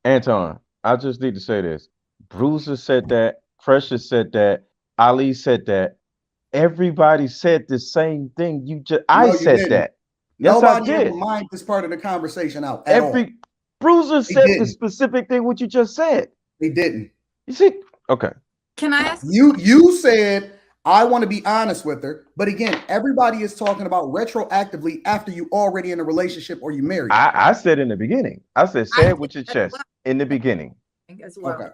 Anton, I just need to say this. Bruiser said that. Precious said that. Ali said that. Everybody said the same thing. I No, you said didn't. that. Yes, I Nobody ever did. mined this part of the conversation out at all. Every Bruiser They said the didn't. specific thing what you just said. They didn't. You see? Okay. Can I ask? You said I want to be honest with her, but again, everybody is talking about retroactively after you already in a relationship or you married. I said in the beginning. I said I say it did with your as well. chest in the beginning. As well. Okay.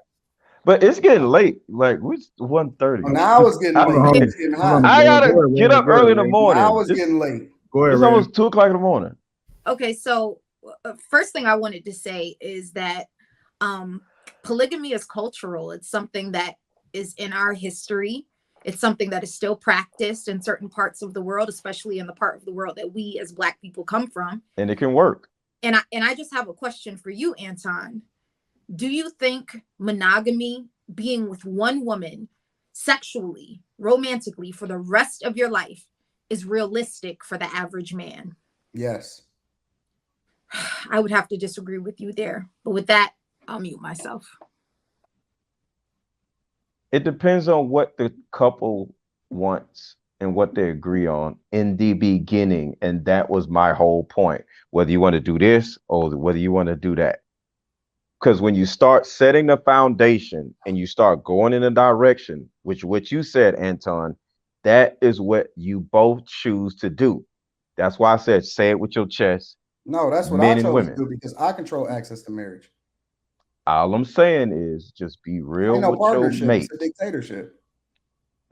But it's getting late. Like we 1:30. Well, now it's getting late. I, It's getting hot. I gotta get up early in the Ray. morning. Now it's getting late. Go ahead, It's Ray. almost 2 o'clock in the morning. Okay, so first thing I wanted to say is that polygamy is cultural. It's something that is in our history. It's something that is still practiced in certain parts of the world, especially in the part of the world that we as Black people come from. And it can work. And I just have a question for you, Anton. Do you think monogamy, being with one woman sexually, romantically for the rest of your life, is realistic for the average man? Yes. I would have to disagree with you there. But with that, I'll mute myself. It depends on what the couple wants and what they agree on in the beginning. And that was my whole point. Whether you want to do this or whether you want to do that. Because when you start setting the foundation and you start going in a direction, which what you said, Anton, that is what you both choose to do. That's why I said say it with your chest, No, that's what men I and chose to women. do because I control access to marriage. All I'm saying is just be real Ain't no with your partnership. mate. It's a dictatorship.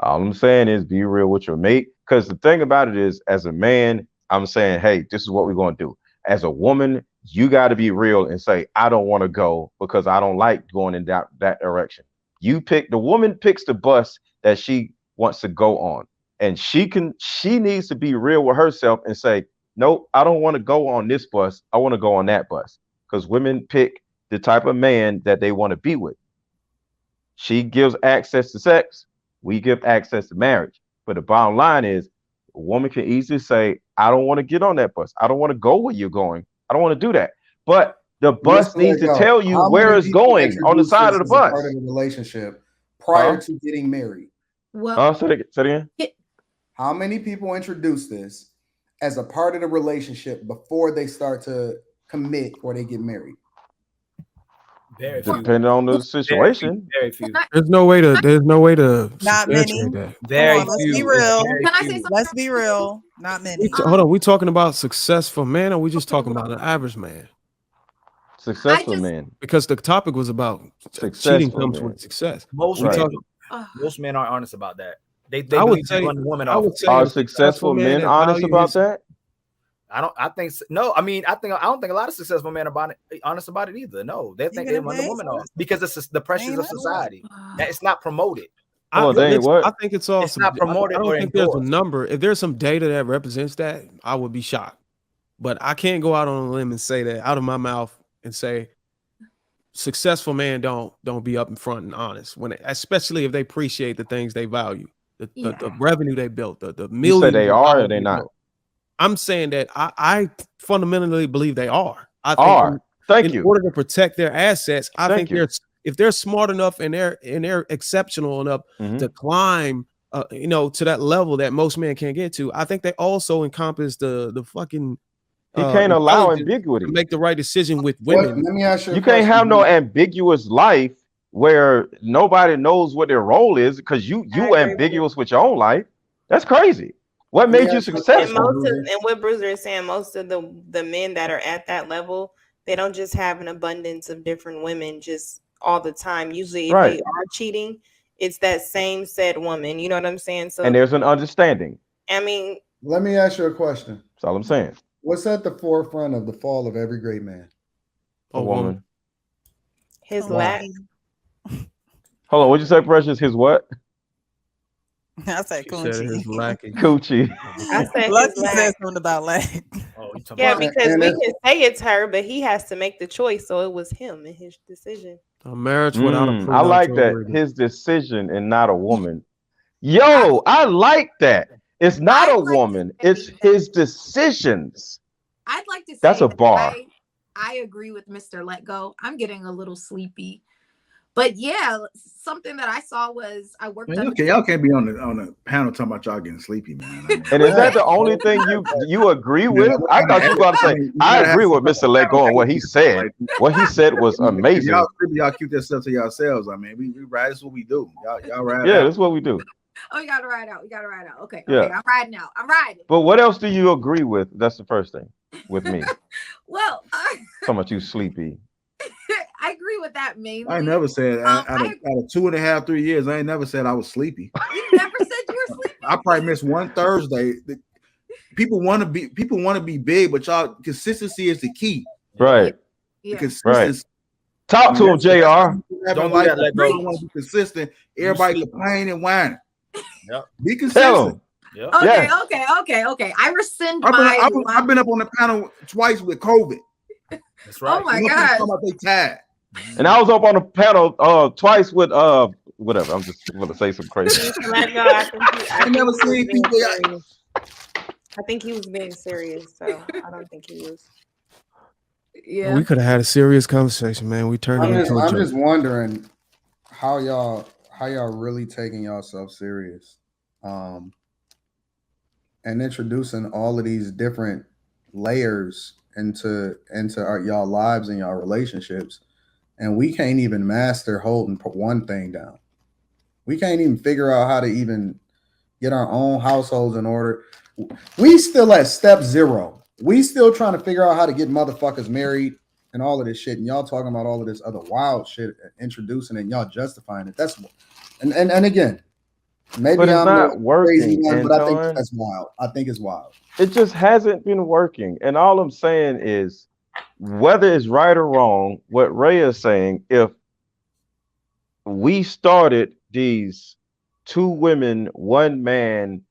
All I'm saying is be real with your mate. Because the thing about it is, as a man, I'm saying, hey, this is what we're going to do. As a woman, you got to be real and say, I don't want to go because I don't like going in that direction. The woman picks the bus that she wants to go on. And she needs to be real with herself and say, nope, I don't want to go on this bus. I want to go on that bus. Because women pick the type of man that they want to be with. She gives access to sex. We give access to marriage. But the bottom line is a woman can easily say, I don't want to get on that bus. I don't want to go where you're going. I don't want to do that. But the bus Mr. needs to Lego, tell you how where many it's people going on the introduced side this of the as a part bus. of the relationship prior Huh? to getting married? Well, Say it again. How many people introduce this as a part of the relationship before they start to commit or they get married? Very few. Depending on the Very few. situation. Very few. There's no way to Not many. substantiate that. Come Very on, let's few. be It's real. very can I say few. something? Let's be real. Not many. Hold on, we talking about successful man, or we just talking about an average man? Successful just- men. Because the topic was about cheating Successful comes man. with success. Most We Right. men, talking, most men aren't honest about that. They I would believe say, they run the woman I off. would say Are a successful men that honest value about his- that? I think so. No. I mean, I don't think a lot of successful men are honest about it either. No, they think they run the woman off because it's the pressures of society. That it's not promoted. Oh, dang, what? I think it's all. It's not promoted I don't or think there's a endorsed. number. If there's some data that represents that, I would be shocked. But I can't go out on a limb and say that out of my mouth and say successful man don't be up in front and honest especially if they appreciate the things they value, the revenue they built, the millions. You say they are or they not? I'm saying that I fundamentally believe they are. I think Are. Thank in you. order to protect their assets, I Thank think you. if they're smart enough and they're exceptional enough to climb, to that level that most men can't get to, I think they also encompass the fucking. He can't allow intelligence ambiguity. to make the right decision with What, women. let me ask you. You can't have no ambiguous life where nobody knows what their role is because you ambiguous with your own life. That's crazy. What made you And successful? what Bruiser is saying, most of the men that are at that level, they don't just have an abundance of different women just all the time. Usually, if they are cheating, it's that same said woman. You know what I'm saying? So, and there's an understanding. I mean, let me ask you a question. That's all I'm saying. What's at the forefront of the fall of every great man? A woman. His lack. Hold on, what'd you say, Precious? His what? I said coochie. Coochie. I said Lucky said something about lack. Yeah, because we can say it's her, but he has to make the choice. So it was him and his decision. A marriage without a I like that. His decision and not a woman. Yo, I like that. It's not a woman. It's his decisions. I'd like to say that's a bar. I agree with Mr. Let Go. I'm getting a little sleepy. But yeah, something that I saw was I worked Man, on y'all can't be on the panel talking about y'all getting sleepy, man. I mean, And is that the only thing you agree with? I thought you were going to say, I agree with Mr. Let Go and what he said. What he said was amazing. Y'all keep that stuff to yourselves. I mean, we ride. That's what we do. Y'all ride. Yeah, out. that's what we do. Oh, we got to ride out. We got to ride out. Okay. Yeah. Okay. I'm riding out. I'm riding. But what else do you agree with? That's the first thing with me. Well, Talking about you sleepy. I agree with that mainly. I never said out of 2.5, 3 years. I ain't never said I was sleepy. You never said you were sleepy. I probably missed one Thursday. People want to be big, but y'all consistency is the key. Right. Yeah. Consistency. Talk to him, JR. Don't do that, Let Go. You want to be consistent. Everybody complain and whine. Yep. Be Tell consistent. him. Yep. Okay, Yeah. okay. I rescind I've been up on the panel twice with COVID. That's right. Oh my God. They tired. And I was up on the panel twice with whatever. I'm just gonna say some crazy. Let Go. I never seen people. I think he was being serious, so I don't think he was. Yeah. We could have had a serious conversation, man. We turned it into a I'm joke. just wondering how y'all really taking yourself serious, and introducing all of these different layers into y'all lives and y'all relationships, and we can't even master holding one thing down. We can't even figure out how to even get our own households in order. We still at step 0. We still trying to figure out how to get motherfuckers married and all of this shit. And y'all talking about all of this other wild shit, introducing it, and y'all justifying it. That's and again, maybe But it's I'm not working, crazy one, but I think Anton. that's wild. I think it's wild. It just hasn't been working. And all I'm saying is, whether it's right or wrong, what Ray is saying, if we started these 2 women, 1 man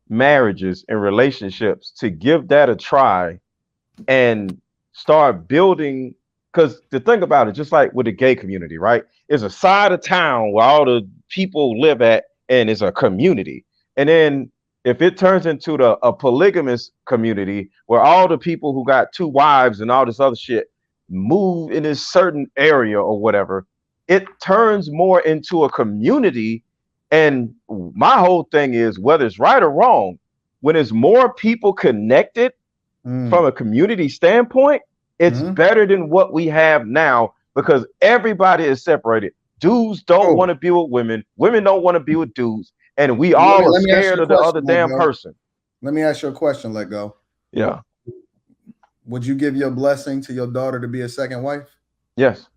marriages and relationships to give that a try and start building, because the thing about it, just like with the gay community, right? It's a side of town where all the people live at, and it's a community. And then if it turns into a polygamous community where all the people who got 2 wives and all this other shit move in this certain area or whatever, it turns more into a community. And my whole thing is, whether it's right or wrong, when there's more people connected from a community standpoint, it's better than what we have now, because everybody is separated. Dudes don't want to be with women. Women don't want to be with dudes. And we all are scared of the other damn person. Let me ask you a question, Let Go. Yeah. Would you give your blessing to your daughter to be a second wife? Yes.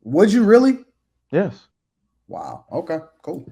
Would you really? Yes. Wow. Okay, cool.